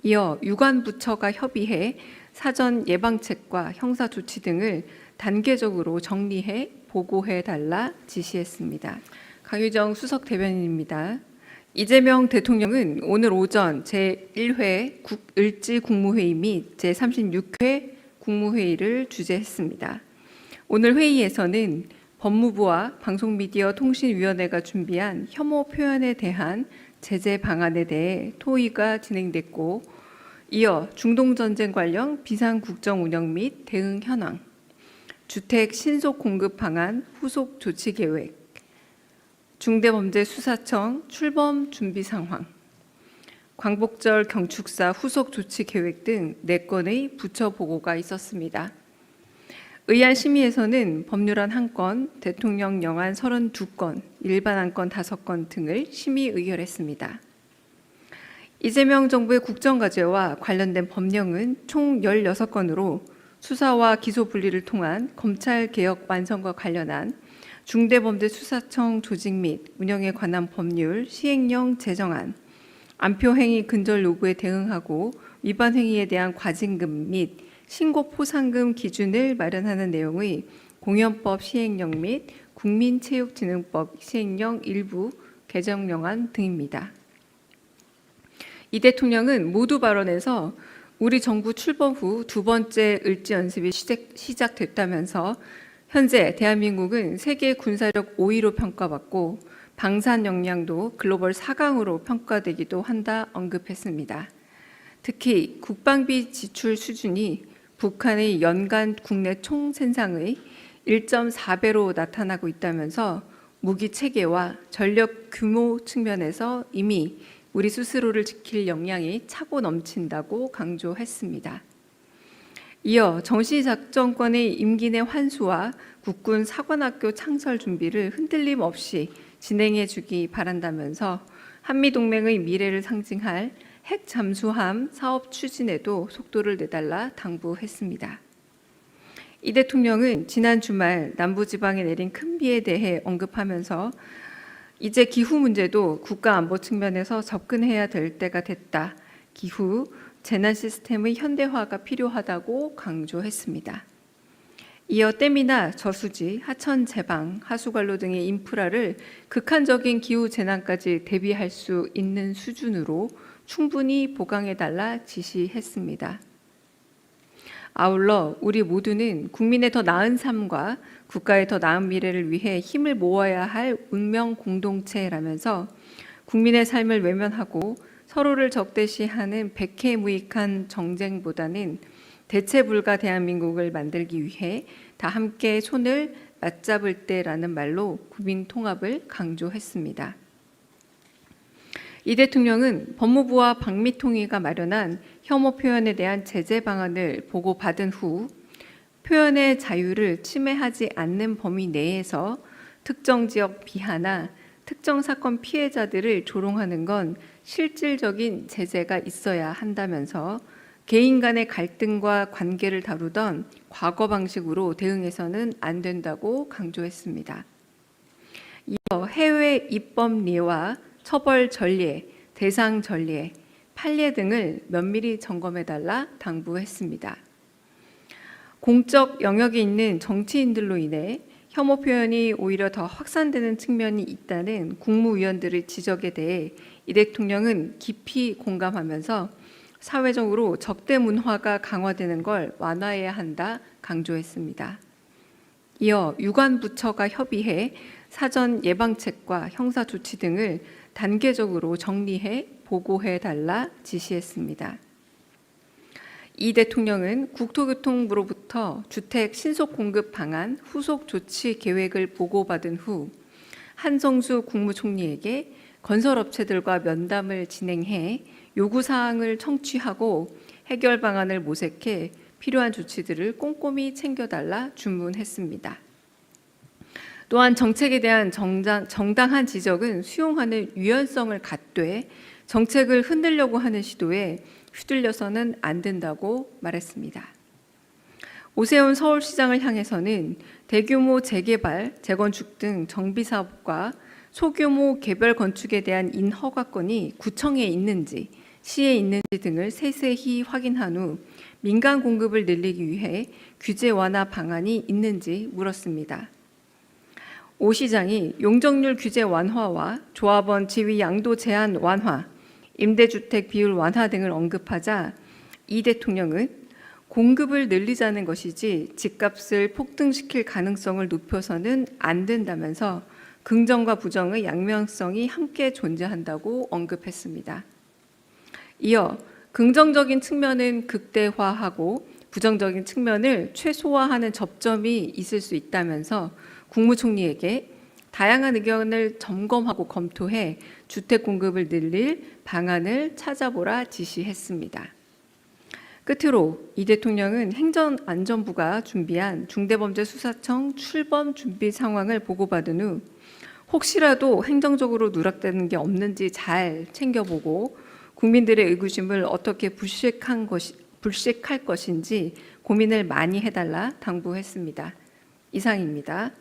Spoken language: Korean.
이어 유관부처가 협의해 사전 예방책과 형사 조치 등을 단계적으로 정리해 보고해 달라 지시했습니다. 강유정 수석 대변인입니다. 이재명 대통령은 오늘 오전 제1회 을지 국무회의 및 제36회 국무회의를 주재했습니다. 오늘 회의에서는 법무부와 방송미디어통신위원회가 준비한 혐오 표현에 대한 제재 방안에 대해 토의가 진행됐고, 이어 중동전쟁 관련 비상국정 운영 및 대응 현황, 주택 신속 공급 방안 후속 조치 계획, 중대범죄수사청 출범 준비 상황, 광복절 경축사 후속 조치 계획 등 4건의 부처 보고가 있었습니다. 의안 심의에서는 법률안 1건, 대통령 영안 32건, 일반 안건 5건 등을 심의 의결했습니다. 이재명 정부의 국정과제와 관련된 법령은 총 16건으로 수사와 기소 분리를 통한 검찰개혁 완성과 관련한 중대범죄수사청 조직 및 운영에 관한 법률 시행령 제정안, 안표행위 근절 요구에 대응하고 위반 행위에 대한 과징금 및 신고 포상금 기준을 마련하는 내용의 공연법 시행령 및 국민체육진흥법 시행령 일부 개정령안 등입니다. 이 대통령은 모두 발언에서 우리 정부 출범 후 2번째 을지 연습이 시작됐다면서 현재 대한민국은 세계 군사력 5위로 평가받고 방산 역량도 글로벌 4강으로 평가되기도 한다 언급했습니다. 특히 국방비 지출 수준이 북한의 연간 국내 총생산의 1.4배로 나타나고 있다면서 무기 체계와 전력 규모 측면에서 이미 우리 스스로를 지킬 역량이 차고 넘친다고 강조했습니다. 이어 정시작전권의 임기 내 환수와 국군 사관학교 창설 준비를 흔들림 없이 진행해 주기 바란다면서 한미동맹의 미래를 상징할 핵 잠수함 사업 추진에도 속도를 내달라 당부했습니다. 이 대통령은 지난 주말 남부지방에 내린 큰 비에 대해 언급하면서 이제 기후 문제도 국가안보 측면에서 접근해야 될 때가 됐다. 기후 재난 시스템의 현대화가 필요하다고 강조했습니다. 이어 댐이나 저수지, 하천 제방, 하수관로 등의 인프라를 극한적인 기후 재난까지 대비할 수 있는 수준으로 충분히 보강해달라 지시했습니다. 아울러 우리 모두는 국민의 더 나은 삶과 국가의 더 나은 미래를 위해 힘을 모아야 할 운명 공동체라면서 국민의 삶을 외면하고 서로를 적대시하는 백해무익한 정쟁보다는 대체 불가 대한민국을 만들기 위해 다 함께 손을 맞잡을 때라는 말로 국민 통합을 강조했습니다. 이 대통령은 법무부와 방미통위가 마련한 혐오 표현에 대한 제재 방안을 보고받은 후 표현의 자유를 침해하지 않는 범위 내에서 특정 지역 비하나 특정 사건 피해자들을 조롱하는 건 실질적인 제재가 있어야 한다면서 개인 간의 갈등과 관계를 다루던 과거 방식으로 대응해서는 안 된다고 강조했습니다. 이어 해외 입법례와 처벌 전례, 대상 전례, 판례 등을 면밀히 점검해달라 당부했습니다. 공적 영역에 있는 정치인들로 인해 혐오 표현이 오히려 더 확산되는 측면이 있다는 국무위원들의 지적에 대해 이 대통령은 깊이 공감하면서 사회적으로 적대 문화가 강화되는 걸 완화해야 한다 강조했습니다. 이어 유관부처가 협의해 사전 예방책과 형사 조치 등을 단계적으로 정리해 보고해 달라 지시했습니다. 이 대통령은 국토교통부로부터 주택 신속 공급 방안 후속 조치 계획을 보고받은 후 한성수 국무총리에게 건설업체들과 면담을 진행해 요구사항을 청취하고 해결 방안을 모색해 필요한 조치들을 꼼꼼히 챙겨달라 주문했습니다. 또한 정책에 대한 정당한 지적은 수용하는 유연성을 갖되 정책을 흔들려고 하는 시도에 휘둘려서는 안 된다고 말했습니다. 오세훈 서울시장을 향해서는 대규모 재개발, 재건축 등 정비사업과 소규모 개별 건축에 대한 인허가권이 구청에 있는지 시에 있는지 등을 세세히 확인한 후 민간 공급을 늘리기 위해 규제 완화 방안이 있는지 물었습니다. 오 시장이 용적률 규제 완화와 조합원 지위 양도 제한 완화, 임대주택 비율 완화 등을 언급하자 이 대통령은 공급을 늘리자는 것이지 집값을 폭등시킬 가능성을 높여서는 안 된다면서 긍정과 부정의 양면성이 함께 존재한다고 언급했습니다. 이어 긍정적인 측면은 극대화하고 부정적인 측면을 최소화하는 접점이 있을 수 있다면서 국무총리에게 다양한 의견을 점검하고 검토해 주택 공급을 늘릴 방안을 찾아보라 지시했습니다. 끝으로 이 대통령은 행정안전부가 준비한 중대범죄수사청 출범 준비 상황을 보고받은 후 혹시라도 행정적으로 누락되는 게 없는지 잘 챙겨보고 국민들의 의구심을 어떻게 불식할 것인지 고민을 많이 해달라 당부했습니다. 이상입니다.